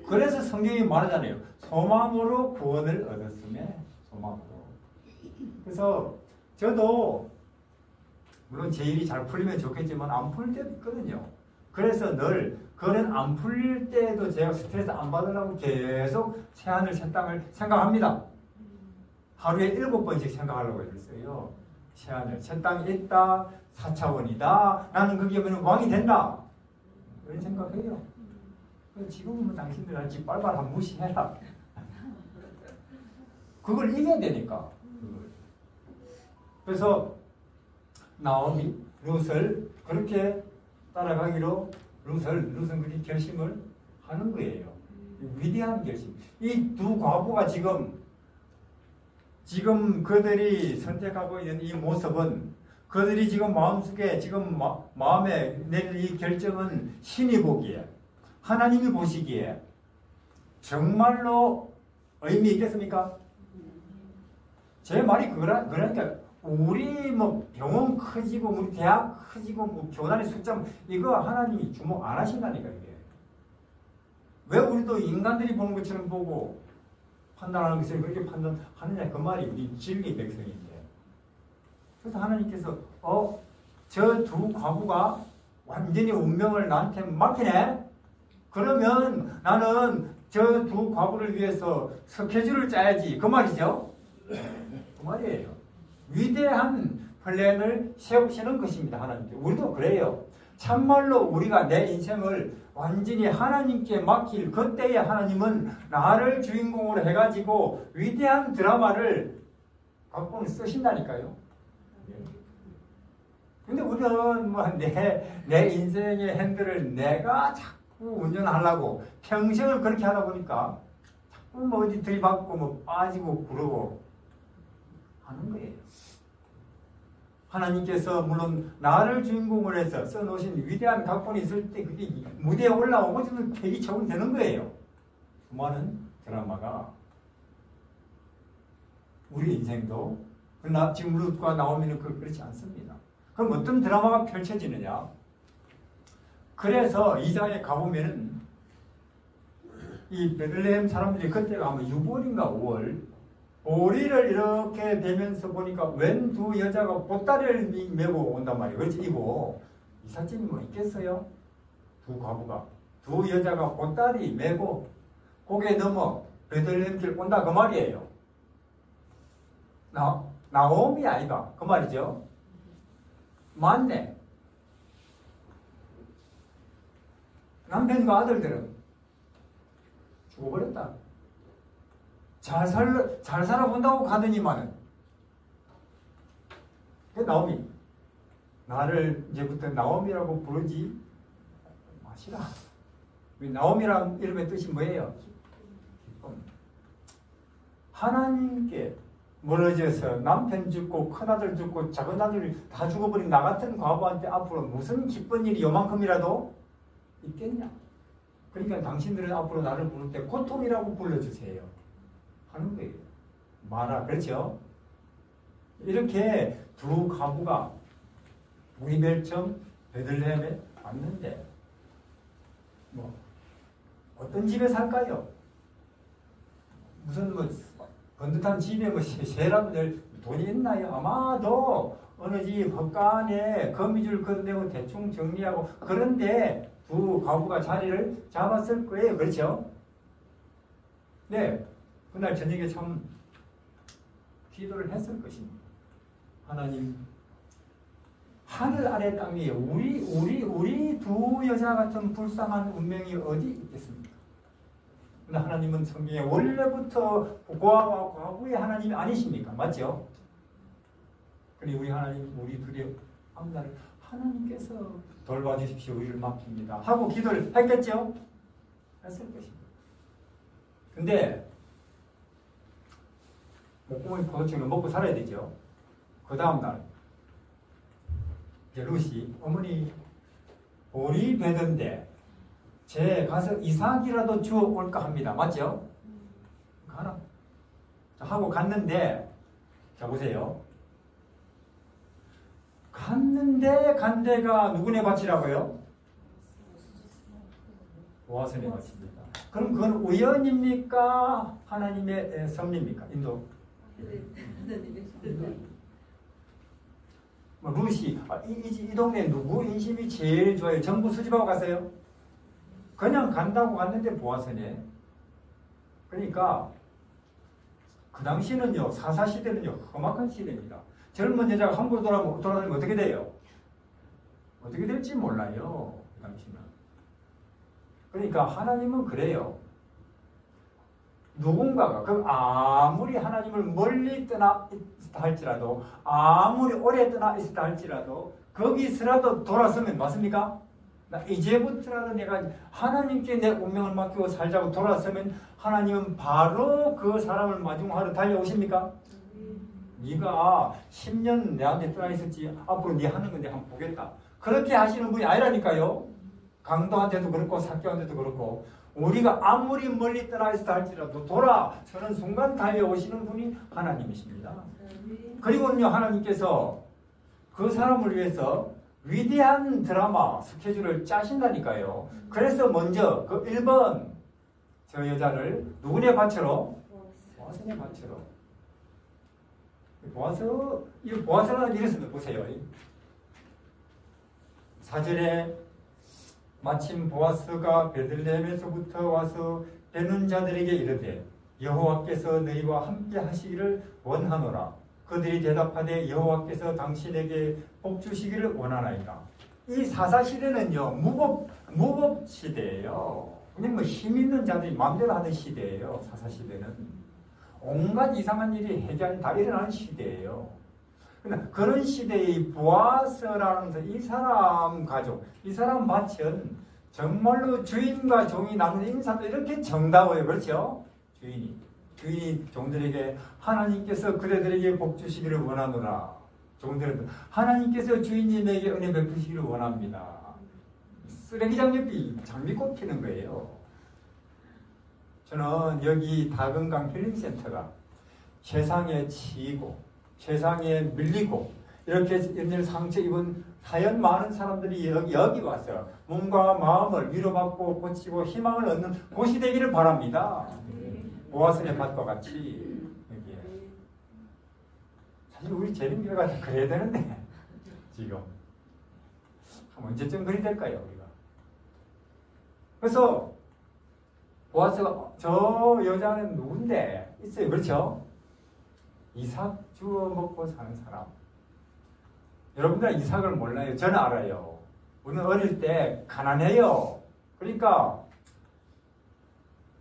그래서 성경이 말하잖아요. 소망으로 구원을 얻었음에 소망으로. 그래서 저도 물론 제 일이 잘 풀리면 좋겠지만 안 풀릴 때도 있거든요. 그래서 늘 그런 안 풀릴 때에도 제가 스트레스 안 받으려고 계속 새하늘 새 땅을 생각합니다. 하루에 7번씩 생각하려고 했어요. 새하늘 새 땅이 있다. 4차원이다. 나는 거기에 왕이 된다. 그런 생각해요. 지금은 당신들 알지 빨빨한 무시해라. 그걸 이겨야 되니까. 그래서 나오미 룻을 그렇게 따라가기로 룻은 그렇게 결심을 하는 거예요. 위대한 결심. 이 두 과부가 지금 그들이 선택하고 있는 이 모습은 그들이 지금 마음속에 지금 마음에 내린 이 결정은 신이 보기에 하나님이 보시기에 정말로 의미 있겠습니까? 제 말이 그러니까 우리 병원 커지고 우리 대학 커지고 교단의 숫자 이거 하나님이 주목 안 하신다니까 이게. 왜 우리도 인간들이 보는 것처럼 보고 판단하는 것을 그렇게 판단하느냐 그 말이 우리 진리 백성인데. 그래서 하나님께서 저 두 과부가 완전히 운명을 나한테 맡기네. 그러면 나는 저 두 과부를 위해서 스케줄을 짜야지. 그 말이죠. 그 말이에요. 위대한 플랜을 세우시는 것입니다. 하나님께. 우리도 그래요. 참말로 우리가 내 인생을 완전히 하나님께 맡길 그때에 하나님은 나를 주인공으로 해가지고 위대한 드라마를 각본을 쓰신다니까요. 근데 우리는 뭐 내 인생의 핸들을 내가 자꾸 운전하려고 평생을 그렇게 하다 보니까 자꾸 뭐 어디 들이받고 뭐 빠지고 그러고 하는 거예요. 하나님께서 물론 나를 주인공으로 해서 써놓으신 위대한 각본이 있을 때 그게 무대에 올라오고 좀 되게 적응되는 거예요. 수많은 드라마가 우리 인생도 지금 룻과 나오미는 그렇지 않습니다. 그럼 어떤 드라마가 펼쳐지느냐? 그래서 2장에 가보면은 이 베들레헴 사람들이 그때가 아마 6월인가 5월 보리를 이렇게 대면서 보니까 웬 두 여자가 보따리를 메고 온단 말이에요. 그렇지? 이거 이삿짐이 뭐 있겠어요? 두 과부가 두 여자가 보따리 메고 고개 넘어 베들레헴 길 온다 그 말이에요. 나오미 아이가 그 말이죠. 맞네. 남편과 아들들은 죽어버렸다. 잘 살아본다고 가더니만은. 나오미. 나를 이제부터 나오미라고 부르지 마시라. 나오미라는 이름의 뜻이 뭐예요? 기쁨. 하나님께 멀어져서 남편 죽고 큰아들 죽고 작은아들 다 죽어버린 나 같은 과부한테 앞으로 무슨 기쁜 일이 요만큼이라도 있겠냐? 그러니까 당신들은 앞으로 나를 부를 때 고통이라고 불러주세요 하는 거예요. 마라. 그렇죠? 이렇게 두 과부가 무이별점 베들레헴에 왔는데 뭐 어떤 집에 살까요? 무슨 뭐 번듯한 집에 뭐 세라들 돈이 있나요? 아마도 어느 집 헛간에 거미줄 건네고 대충 정리하고 그런데 두 과부가 자리를 잡았을 거예요. 그렇죠? 네. 그날 저녁에 참 기도를 했을 것입니다. 하나님, 하늘 아래 땅 위에 우리 두 여자 같은 불쌍한 운명이 어디 있겠습니까? 근데 하나님은 성경에 원래부터 고아와 과부의 하나님이 아니십니까? 맞죠? 그리고 우리 하나님, 우리 둘의 앞날을 하나님께서 돌봐주십시오. 우리를 맡깁니다. 하고 기도를 했겠죠? 했을 것입니다. 근데 목구멍이 포도청을 먹고 살아야 되죠. 그 다음날 룻이 어머니 보리 배던데 제 가서 이삭이라도 주워 올까 합니다. 맞죠? 가라. 자, 하고 갔는데 자 보세요. 갔는데 간 데가 누구네 밭이라고요? 보아스네 밭입니다. 그럼 그건 우연입니까? 하나님의 섭리입니까? 인도? 뭐 룻이 이 동네 누구 인심이 제일 좋아요? 전부 수집하고 갔어요? 그냥 간다고 갔는데 보아스네. 그러니까 그 당시는요 사사시대는요 험악한 시대입니다. 젊은 여자가 함부로 돌아다니면 어떻게 돼요? 어떻게 될지 몰라요. 그 당시는. 그러니까 하나님은 그래요. 누군가가 그 아무리 하나님을 멀리 떠나 있다 할지라도 아무리 오래 떠나 있다 할지라도 거기서라도 돌아서면 맞습니까? 나 이제부터라도 내가 하나님께 내 운명을 맡기고 살자고 돌아서면 하나님은 바로 그 사람을 마중하러 달려오십니까? 네가 10년 내한테 떠나 있었지 앞으로 네 하는 건데 한번 보겠다. 그렇게 하시는 분이 아니라니까요. 강도한테도 그렇고 사교한테도 그렇고 우리가 아무리 멀리 떠나 있다 할지라도 돌아서는 순간 달려오시는 분이 하나님이십니다. 그리고는요 하나님께서 그 사람을 위해서 위대한 드라마 스케줄을 짜신다니까요. 그래서 먼저 그 1번 저 여자를 누구네 밭으로? 보아스네 밭으로. 보아스라는 이랬습니다. 보세요. 4절에 마침 보아스가 베들레헴에서부터 와서 베는 자들에게 이르되 여호와께서 너희와 함께 하시기를 원하노라. 그들이 대답하되 여호와께서 당신에게 복 주시기를 원하나이다. 이 사사시대는요, 무법 시대예요. 그냥 뭐 힘 있는 자들이 마음대로 하는 시대예요. 사사시대는. 온갖 이상한 일이 해결이 다 일어나는 시대예요. 그런 시대의 보아스라는 이 사람 가족, 이 사람 밭은 정말로 주인과 종이 나누는 인사도 이렇게 정다워요. 그렇죠? 주인이 종들에게 하나님께서 그대들에게 복 주시기를 원하노라. 종들은 하나님께서 주인님에게 은혜 베푸시기를 원합니다. 쓰레기장 옆이 장미꽃 피는 거예요. 저는 여기 다금강 힐링센터가 세상에 치이고 세상에 밀리고 이렇게 연일 상처 입은 하얀 많은 사람들이 여기 와서 몸과 마음을 위로받고 고치고 희망을 얻는 곳이 되기를 바랍니다. 보아스의 밭과 같이 여기에. 사실 우리 재림교회가 그래야 되는데 지금 언제쯤 그리 될까요 우리가? 그래서 보아스가 저 여자는 누군데 있어요. 그렇죠? 이삭 주워 먹고 사는 사람. 여러분들은 이삭을 몰라요. 저는 알아요. 우리는 어릴 때 가난해요. 그러니까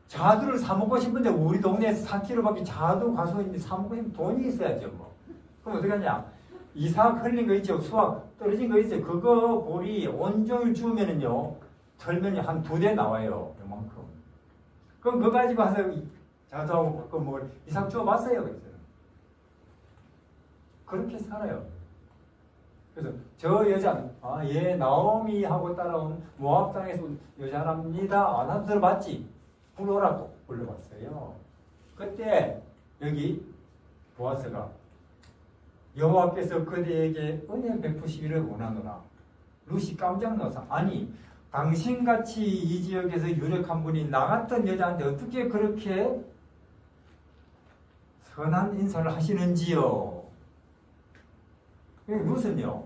자두를 사 먹고 싶은데 우리 동네에서 4kg밖에 자두 가서 있는데 사 먹고 싶으면 돈이 있어야죠. 뭐. 그럼 어떻게 하냐? 이삭 흘린 거 있죠. 수확 떨어진 거 있어요. 그거 볼이 온종일 주우면은요. 털면이 한 2대 나와요. 요만큼. 그럼 그거 가지고 와서 자두하고 그 뭐 이삭 주워 봤어요. 그래서. 그렇게 살아요. 그래서 저 여자는 얘 나오미하고 따라온 모압 땅에서 온 여자랍니다. 나도 들어봤지. 불러라고 불러봤어요. 그때 여기 보아스가 여호와께서 그대에게 은혜 베푸시기를 원하노라. 룻이 깜짝 놀라서 아니 당신같이 이 지역에서 유력한 분이 나 같은 여자한테 어떻게 그렇게 선한 인사를 하시는지요. 룻은요.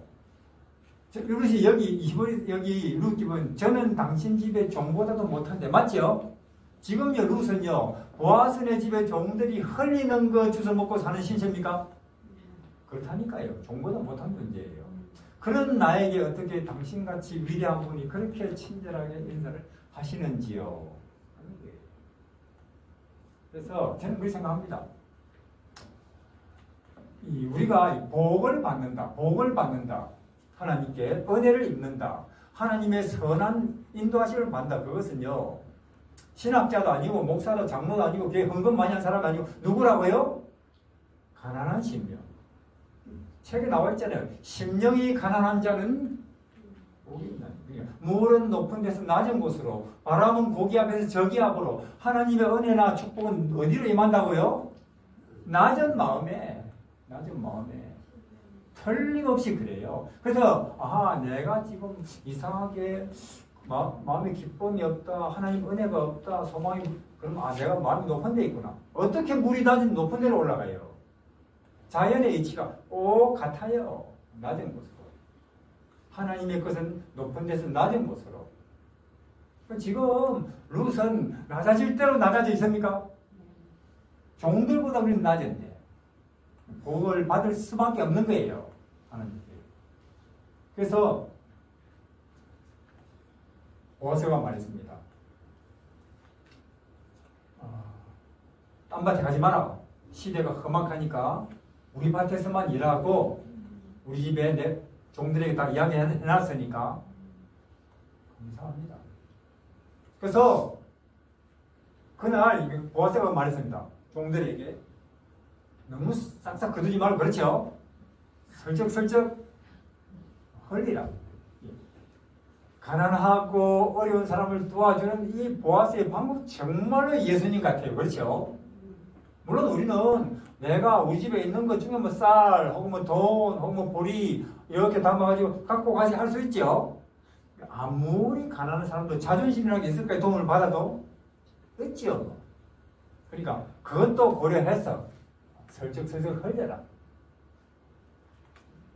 룻이 여기 룻 집은 저는 당신 집의 종보다도 못한데 맞죠? 지금요 룻은요 보아스네 집의 종들이 흘리는 거 주워 먹고 사는 신세입니까? 그렇다니까요. 종보다 못한 존재예요. 그런 나에게 어떻게 당신같이 위대한 분이 그렇게 친절하게 인사를 하시는지요? 그래서 저는 그렇게 생각합니다. 우리가 복을 받는다. 하나님께 은혜를 입는다. 하나님의 선한 인도하심을 받는다. 그것은요. 신학자도 아니고 목사도 장로도 아니고 교회 헌금 많이 한 사람 아니고 누구라고요? 가난한 심령. 책에 나와 있잖아요. 심령이 가난한 자는 복이 있나요? 물은 높은 데서 낮은 곳으로 바람은 고기 앞에서 저기 앞으로 하나님의 은혜나 축복은 어디로 임한다고요? 낮은 마음에 틀림없이 그래요. 그래서 내가 지금 이상하게 마음에 기쁨이 없다, 하나님 은혜가 없다, 소망이 그럼 내가 마음이 높은 데 있구나. 어떻게 물이 낮은 높은 데로 올라가요? 자연의 이치가 같아요. 낮은 곳으로. 하나님의 것은 높은 데서 낮은 곳으로. 지금 룻은 낮아질 대로 낮아져 있습니까? 종들보다 우리는 낮은데 복을 받을 수밖에 없는 거예요. 하나님께. 그래서 보아스가 말했습니다. 딴 밭에 가지 마라. 시대가 험악하니까 우리 밭에서만 일하고 우리 집에 내 종들에게 다 이야기해놨으니까 감사합니다. 그래서 그날 보아스가 말했습니다. 종들에게 너무 싹싹 거두지 말고 그렇죠? 슬쩍슬쩍 흘리라. 가난하고 어려운 사람을 도와주는 이 보아스의 방법 정말로 예수님 같아요. 그렇죠? 물론 우리는 내가 우리 집에 있는 것 중에 뭐 쌀, 혹은 뭐 돈, 혹은 뭐 보리 이렇게 담아가지고 갖고 가시 할 수 있죠. 아무리 가난한 사람도 자존심이라는 게 있을까요? 도움을 받아도? 있지요. 그러니까 그것도 고려해서 슬쩍슬쩍 흘려라.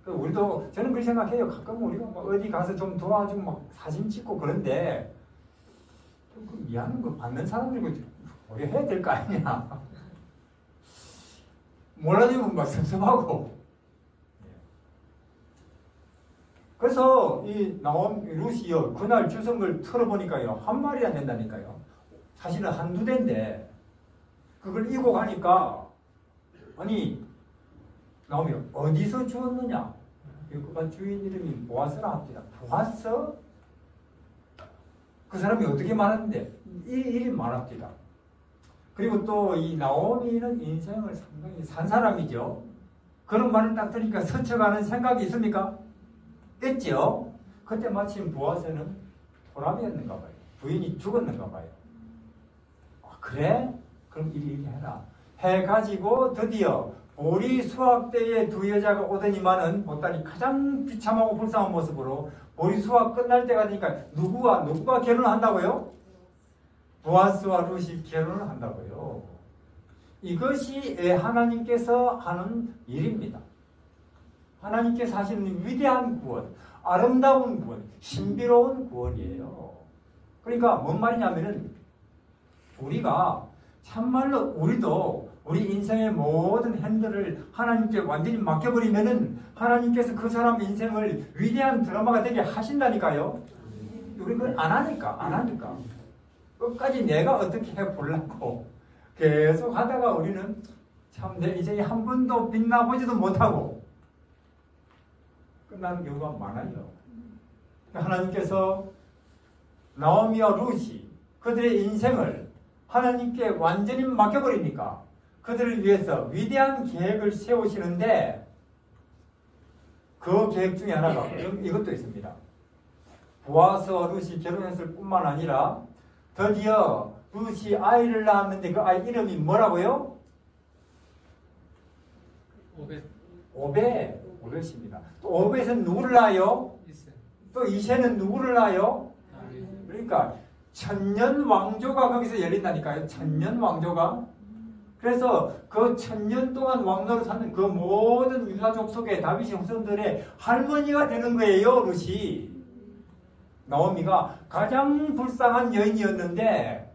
우리도 저는 그렇게 생각해요. 가끔 우리가 어디 가서 좀 도와주고 막 사진 찍고 그런데 미안한 거 받는 사람들고 고려해야 될 거 아니냐. 몰라주면 막 섭섭하고. 그래서 이 나온 루시요 그날 주성을 틀어보니까요 한 마리 안 된다니까요. 사실은 한두 대인데 그걸 이고 가니까 아니 나오미 어디서 주었느냐? 그만 주인 이름이 보아스라 합니다. 보아스? 그 사람이 어떻게 말하는데 일이 많았습니다. 그리고 또 이 나오미는 인생을 상당히 산 사람이죠. 그런 말을 딱 들으니까 스쳐가는 생각이 있습니까? 있죠. 그때 마침 보아스는 호람이었는가 봐요. 부인이 죽었는가 봐요. 아, 그래? 그럼 이리 해라. 해가지고 드디어 보리 수확 때에 두 여자가 오더니만은 보따니 가장 비참하고 불쌍한 모습으로 보리 수확 끝날 때가 되니까 누구가 결혼한다고요? 보아스와 룻이 결혼을 한다고요. 이것이 하나님께서 하는 일입니다. 하나님께서 하시는 위대한 구원, 아름다운 구원, 신비로운 구원이에요. 그러니까 뭔 말이냐면은 우리가 참말로 우리도 우리 인생의 모든 핸들을 하나님께 완전히 맡겨버리면은 하나님께서 그 사람 인생을 위대한 드라마가 되게 하신다니까요. 우리 그걸 안 하니까. 끝까지 내가 어떻게 해보려고 계속 하다가 우리는 참 내 인생이 한 번도 빛나보지도 못하고 끝나는 경우가 많아요. 하나님께서 나오미와 룻이 그들의 인생을 하나님께 완전히 맡겨버리니까 그들을 위해서 위대한 계획을 세우시는데 그 계획 중에 하나가 이것도 있습니다. 보아스와 룻이 결혼했을 뿐만 아니라 드디어 룻이 아이를 낳았는데 그 아이 이름이 뭐라고요? 오벳입니다. 또 오벳은 누구를 낳아요? 또 이새는 누구를 낳아요? 그러니까 천년 왕조가 거기서 열린다니까요. 천년 왕조가. 그래서 그 천년 동안 왕노를 사는 그 모든 유다족 속의 다윗의 후손들의 할머니가 되는 거예요. 룻이. 나오미가 가장 불쌍한 여인이었는데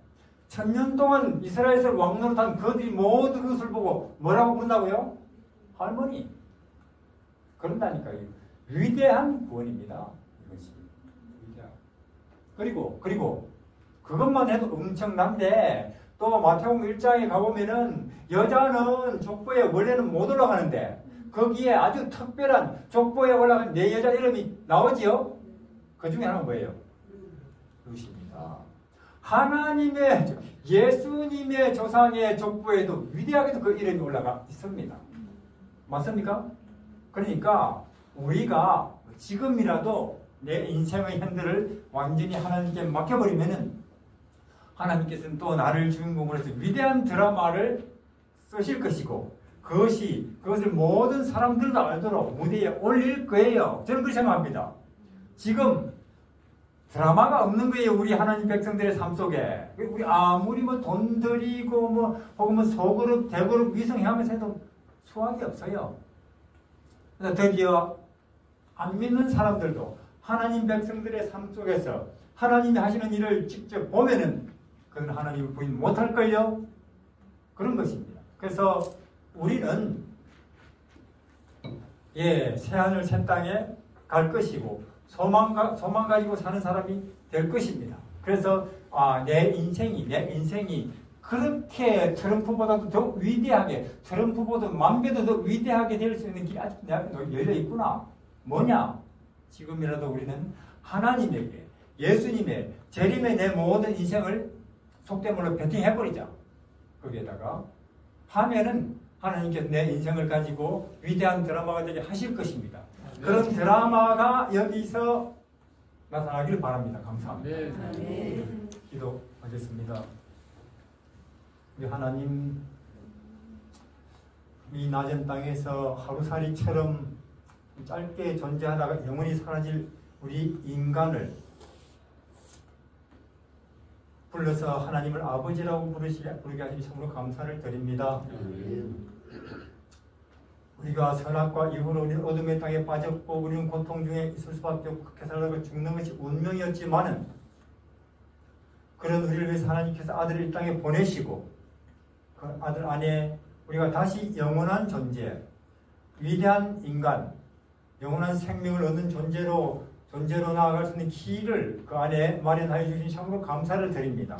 천년 동안 이스라엘에서 왕노릇한 그들이 모두 그것을 보고 뭐라고 부른다고요? 할머니. 그런다니까요. 위대한 구원입니다. 이것이. 그리고 그것만 해도 엄청난데 또 마태복음 1장에 가보면은 여자는 족보에 원래는 못 올라가는데 거기에 아주 특별한 족보에 올라간 네 여자 이름이 나오지요? 그 중에 하나는 뭐예요? 룻입니다. 하나님의 예수님의 조상의 족보에도 위대하게도 그 이름이 올라가 있습니다. 맞습니까? 그러니까 우리가 지금이라도 내 인생의 핸들을 완전히 하나님께 맡겨버리면은 하나님께서는 또 나를 주인공으로 해서 위대한 드라마를 쓰실 것이고 그것을 모든 사람들도 알도록 무대에 올릴 거예요. 저는 그렇게 생각합니다. 지금 드라마가 없는 거예요. 우리 하나님 백성들의 삶 속에. 우리 아무리 돈 들이고 혹은 소그룹 대그룹 위성하면서 해도 수확이 없어요. 그래서 드디어 안 믿는 사람들도 하나님 백성들의 삶 속에서 하나님이 하시는 일을 직접 보면은 그건 하나님을 부인 못할걸요? 그런 것입니다. 그래서 우리는 새하늘 새 땅에 갈 것이고 소망 가지고 사는 사람이 될 것입니다. 그래서 내 인생이 그렇게 트럼프보다도 더 위대하게, 트럼프보다 만 배도 더 위대하게 될 수 있는 길이 아직 내 앞에 열려 있구나. 뭐냐? 지금이라도 우리는 하나님에게, 예수님의 재림의 내 모든 인생을 속된 말로 베팅해버리자. 거기에다가 하면은 하나님께서 내 인생을 가지고 위대한 드라마가 되게 하실 것입니다. 그런 드라마가 여기서 나타나기를 바랍니다. 감사합니다. 기도하겠습니다. 우리 하나님, 이 낮은 땅에서 하루살이처럼 짧게 존재하다가 영원히 사라질 우리 인간을 불러서 하나님을 아버지라고 부르게 하시니 참으로 감사를 드립니다. 우리가 선악과 이후로 우리는 어둠의 땅에 빠졌고 우리는 고통 중에 있을 수밖에 없고 그렇게 살다가 죽는 것이 운명이었지만은 그런 우리를 위해서 하나님께서 아들을 이 땅에 보내시고 그 아들 안에 우리가 다시 영원한 존재, 위대한 인간, 영원한 생명을 얻는 존재로 나아갈 수 있는 길을 그 안에 마련하여 주신 참으로 감사를 드립니다.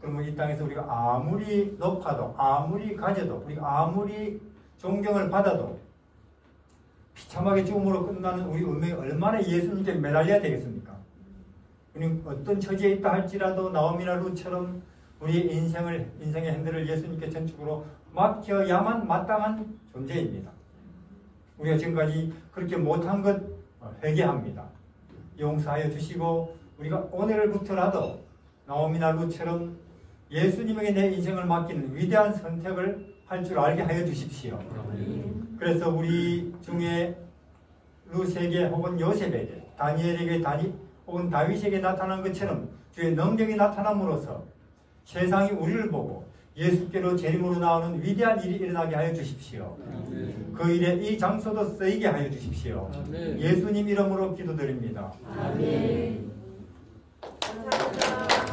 그러면 이 땅에서 우리가 아무리 높아도 아무리 가져도 우리가 아무리 존경을 받아도 비참하게 죽음으로 끝나는 우리 운명이 얼마나 예수님께 매달려야 되겠습니까? 우리 어떤 처지에 있다 할지라도 나오미나 룻처럼 우리의 인생의 핸들을 예수님께 전적으로 맡겨야만 마땅한 존재입니다. 우리가 지금까지 그렇게 못한 것 회개합니다. 용서하여 주시고 우리가 오늘부터라도 나오미나 룻처럼 예수님에게 내 인생을 맡기는 위대한 선택을 할 줄 알게 하여 주십시오. 그래서 우리 중에 룻에게 혹은 요셉에게 다니엘에게 혹은 다윗에게 나타난 것처럼 주의 능력이 나타남으로써 세상이 우리를 보고 예수께로 재림으로 나오는 위대한 일이 일어나게 하여 주십시오. 그 일에 이 장소도 쓰이게 하여 주십시오. 예수님 이름으로 기도드립니다. 아멘. 감사합니다.